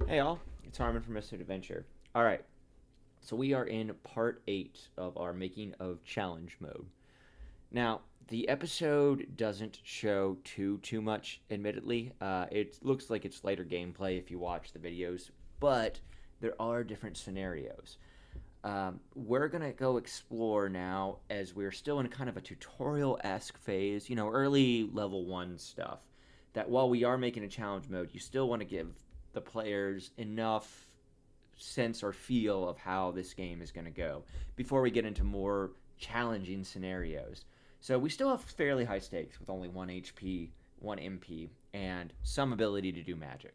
Hey all, it's Harmon from Misfit Adventure. Alright, so we are in part 8 of our making of challenge mode. Now, the episode doesn't show too much, admittedly. It looks like it's later gameplay if you watch the videos, but there are different scenarios. We're gonna go explore now as we're still in kind of a tutorial-esque phase, early level 1 stuff. That while we are making a challenge mode, you still want to give the players enough sense or feel of how this game is going to go before we get into more challenging scenarios. So we still have fairly high stakes with only 1 HP, 1 MP, and some ability to do magic.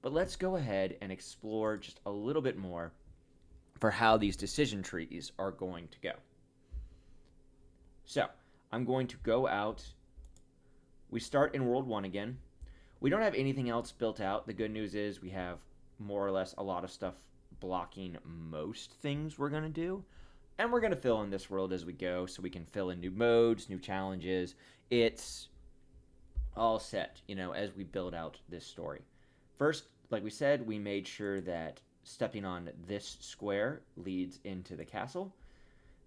But let's go ahead and explore just a little bit more for how these decision trees are going to go. So I'm going to go out. We start in World 1 again. We don't have anything else built out. The good news is we have more or less a lot of stuff blocking most things we're going to do. And we're going to fill in this world as we go so we can fill in new modes, new challenges. It's all set, as we build out this story. First, like we said, we made sure that stepping on this square leads into the castle.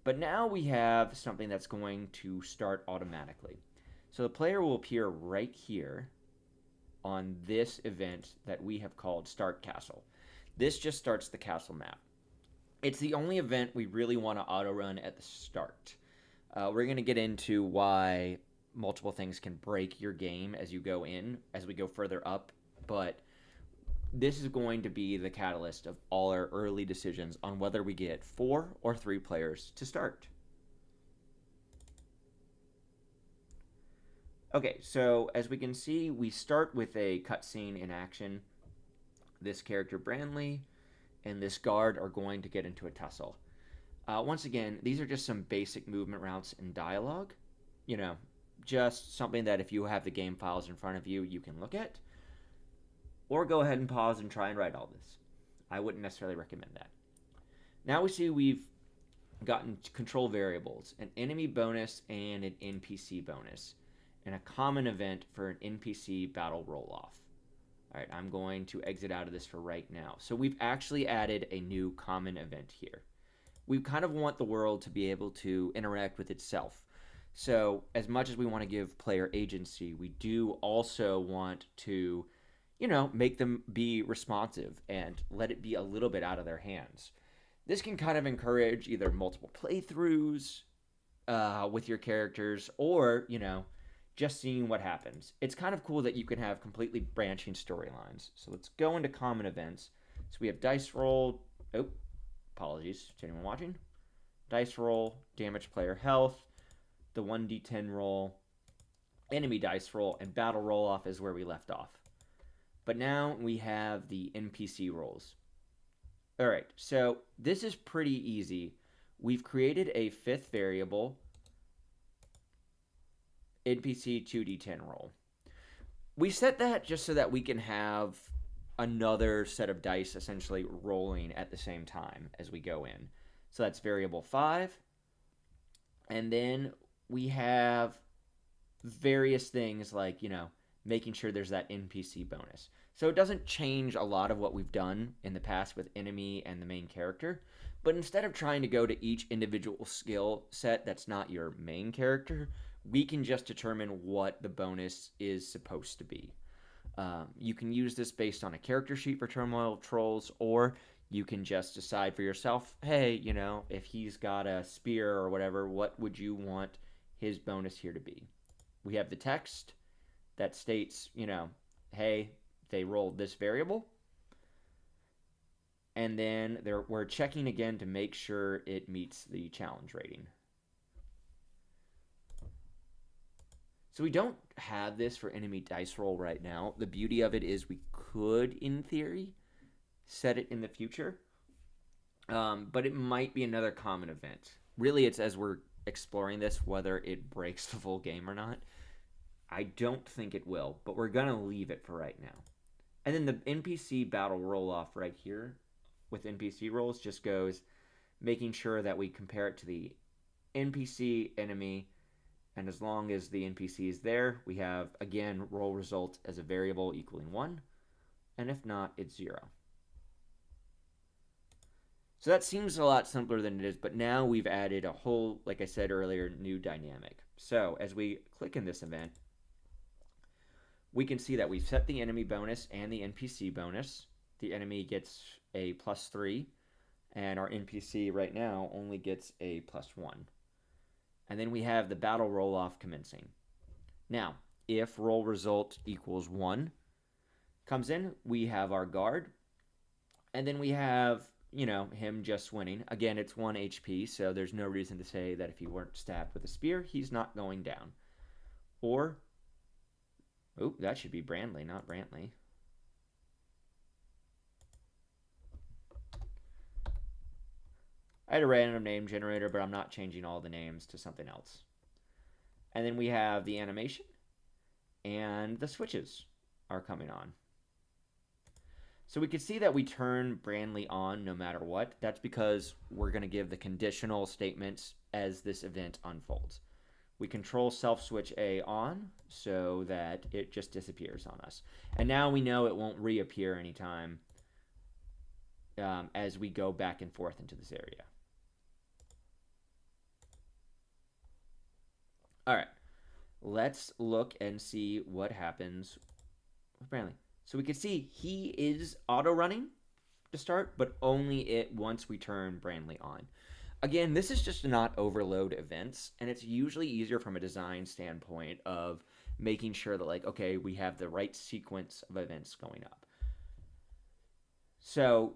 But now we have something that's going to start automatically. So the player will appear right here on this event that we have called Start Castle. This just starts the castle map. It's the only event we really want to auto run at the start. We're going to get into why multiple things can break your game as you go in, as we go further up, but this is going to be the catalyst of all our early decisions on whether we get 4 or 3 players to start. Okay, so as we can see, we start with a cutscene in action. This character, Branley, and this guard are going to get into a tussle. Once again, these are just some basic movement routes and dialogue. You know, just something that if you have the game files in front of you, you can look at. Or go ahead and pause and try and write all this. I wouldn't necessarily recommend that. Now we see we've gotten control variables, an enemy bonus and an NPC bonus, and a common event for an NPC battle roll-off. All right, I'm going to exit out of this for right now. So we've actually added a new common event here. We kind of want the world to be able to interact with itself. So as much as we want to give player agency, we do also want to, make them be responsive and let it be a little bit out of their hands. This can kind of encourage either multiple playthroughs with your characters or, just seeing what happens. It's kind of cool that you can have completely branching storylines. So let's go into common events. So we have dice roll. Oh, apologies to anyone watching. Dice roll, damage player health, the 1d10 roll, enemy dice roll, and battle roll off is where we left off. But now we have the NPC rolls. All right, so this is pretty easy. We've created a 5th variable, NPC 2d10 roll. We set that just so that we can have another set of dice essentially rolling at the same time as we go in. So that's variable 5. And then we have various things like, making sure there's that NPC bonus. So it doesn't change a lot of what we've done in the past with enemy and the main character. But instead of trying to go to each individual skill set that's not your main character, we can just determine what the bonus is supposed to be. You can use this based on a character sheet for Turmoil Trolls, or you can just decide for yourself, hey, if he's got a spear or whatever, what would you want his bonus here to be? We have the text that states, hey, they rolled this variable. And then we're checking again to make sure it meets the challenge rating. So we don't have this for enemy dice roll right now. The beauty of it is we could, in theory, set it in the future. But it might be another common event. Really, it's as we're exploring this, whether it breaks the full game or not. I don't think it will, but we're going to leave it for right now. And then the NPC battle roll-off right here with NPC rolls just goes making sure that we compare it to the NPC enemy, and as long as the NPC is there, we have, again, roll result as a variable equaling 1, and if not, it's 0. So that seems a lot simpler than it is, but now we've added a whole, like I said earlier, new dynamic. So as we click in this event, we can see that we've set the enemy bonus and the NPC bonus. The enemy gets a +3, and our NPC right now only gets a +1. And then we have the battle roll off commencing. Now, if roll result equals 1 comes in, we have our guard, and then we have, him just winning. Again, it's 1 HP, so there's no reason to say that if he weren't stabbed with a spear, he's not going down. Or, that should be Brandley, not Brantley. I had a random name generator, but I'm not changing all the names to something else. And then we have the animation, and the switches are coming on. So we can see that we turn Brandley on no matter what. That's because we're going to give the conditional statements as this event unfolds. We control self switch A on so that it just disappears on us. And now we know it won't reappear anytime as we go back and forth into this area. All right, let's look and see what happens with Brandley. So we can see he is auto running to start, but only it once we turn Brandley on. Again, this is just to not overload events, and it's usually easier from a design standpoint of making sure that, like, okay, we have the right sequence of events going up. So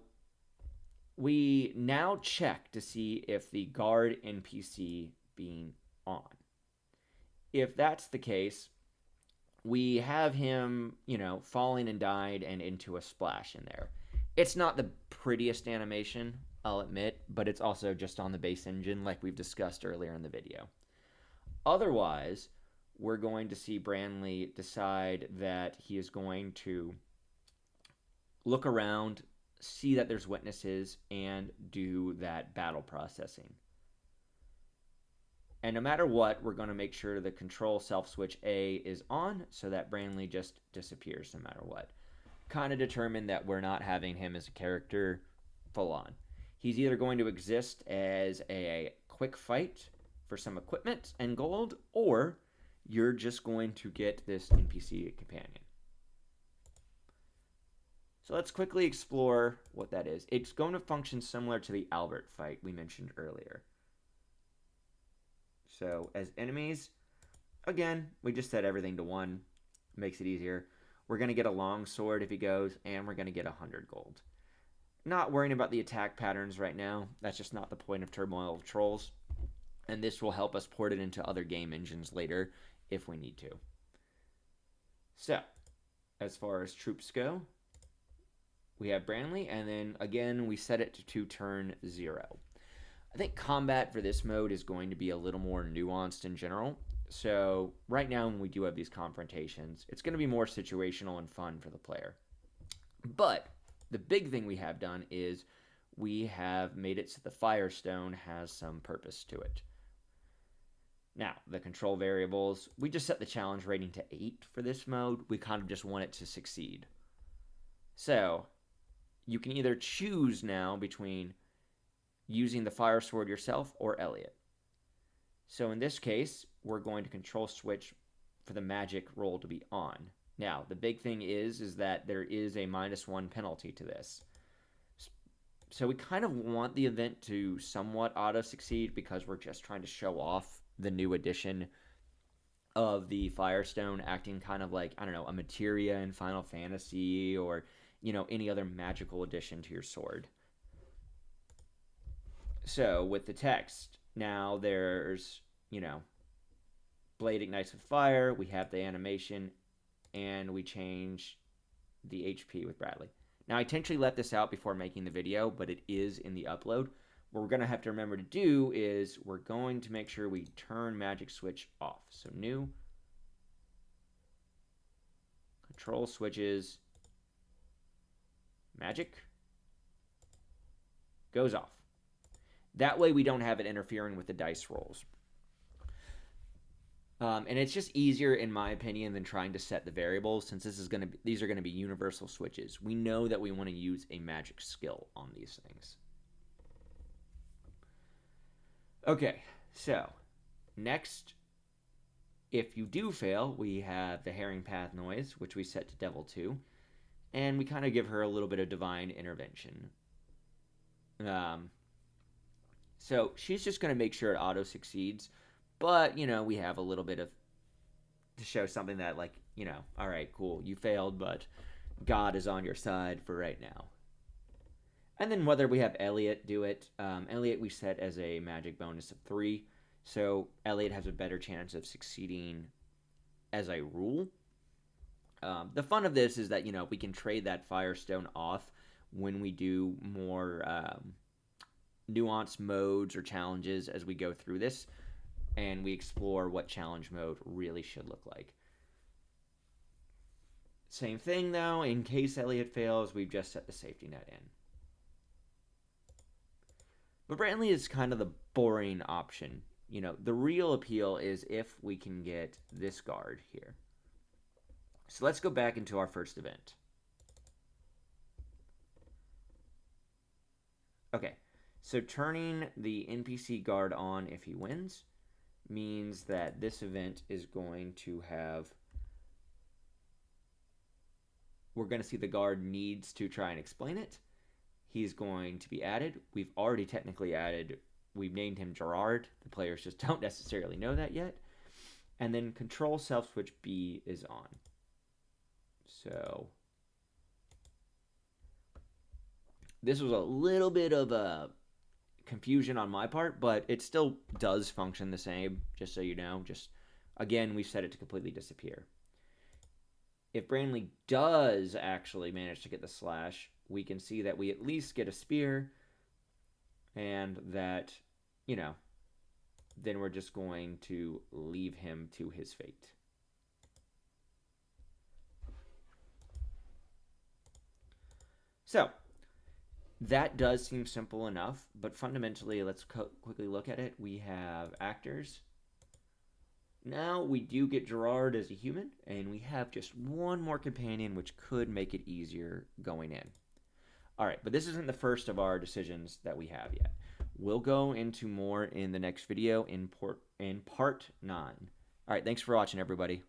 we now check to see if the guard NPC being on. If that's the case, we have him, falling and died and into a splash in there. It's not the prettiest animation, I'll admit, but it's also just on the base engine like we've discussed earlier in the video. Otherwise, we're going to see Brandley decide that he is going to look around, see that there's witnesses, and do that battle processing. And no matter what, we're going to make sure the control self switch A is on so that Brandley just disappears no matter what. Kind of determined that we're not having him as a character full on. He's either going to exist as a quick fight for some equipment and gold, or you're just going to get this NPC companion. So let's quickly explore what that is. It's going to function similar to the Albert fight we mentioned earlier. So as enemies, again, we just set everything to 1. Makes it easier. We're going to get a long sword if he goes, and we're going to get 100 gold. Not worrying about the attack patterns right now. That's just not the point of Turmoil of Trolls. And this will help us port it into other game engines later if we need to. So, as far as troops go, we have Brandley, and then again, we set it to turn 0. I think combat for this mode is going to be a little more nuanced in general. So right now when we do have these confrontations, it's going to be more situational and fun for the player. But the big thing we have done is we have made it so the Firestone has some purpose to it. Now, the control variables, we just set the challenge rating to 8 for this mode. We kind of just want it to succeed. So you can either choose now between using the fire sword yourself or Elliot. So in this case, we're going to control switch for the magic roll to be on. Now, the big thing is that there is a -1 penalty to this. So we kind of want the event to somewhat auto-succeed because we're just trying to show off the new addition of the Firestone acting kind of like, I don't know, a materia in Final Fantasy or, any other magical addition to your sword. So with the text, now there's, blade ignites with fire, we have the animation, and we change the HP with Bradley. Now, I intentionally let this out before making the video, but it is in the upload. What we're going to have to remember to do is we're going to make sure we turn magic switch off. So new, control switches, magic, goes off. That way we don't have it interfering with the dice rolls. And it's just easier, in my opinion, than trying to set the variables, since these are going to be universal switches. We know that we want to use a magic skill on these things. Okay, so next, if you do fail, we have the herring path noise, which we set to Devil 2, and we kind of give her a little bit of divine intervention. Um, so she's just going to make sure it auto succeeds, but we have a little bit of to show something that, like, all right, cool, you failed, but God is on your side for right now. And then whether we have Elliot do it, Elliot we set as a magic bonus of 3, so Elliot has a better chance of succeeding as a rule. The fun of this is that we can trade that Firestone off when we do more nuanced modes or challenges as we go through this, and we explore what challenge mode really should look like. Same thing though, in case Elliot fails, we've just set the safety net in. But Brantley is kind of the boring option. The real appeal is if we can get this guard here. So let's go back into our first event. Okay, so turning the NPC guard on if he wins means that this event is going to have... We're going to see the guard needs to try and explain it. He's going to be added. We've already technically added... We've named him Gerard. The players just don't necessarily know that yet. And then control self switch B is on. So this was a little bit of a confusion on my part, but it still does function the same, just so you know. Just, again, we've set it to completely disappear. If Brantley does actually manage to get the slash, we can see that we at least get a spear, and that, then we're just going to leave him to his fate. So that does seem simple enough, but fundamentally, let's quickly look at it. We have actors. Now we do get Gerard as a human, and we have just one more companion, which could make it easier going in. All right, but this isn't the first of our decisions that we have yet. We'll go into more in the next video in part 9. All right, thanks for watching, everybody.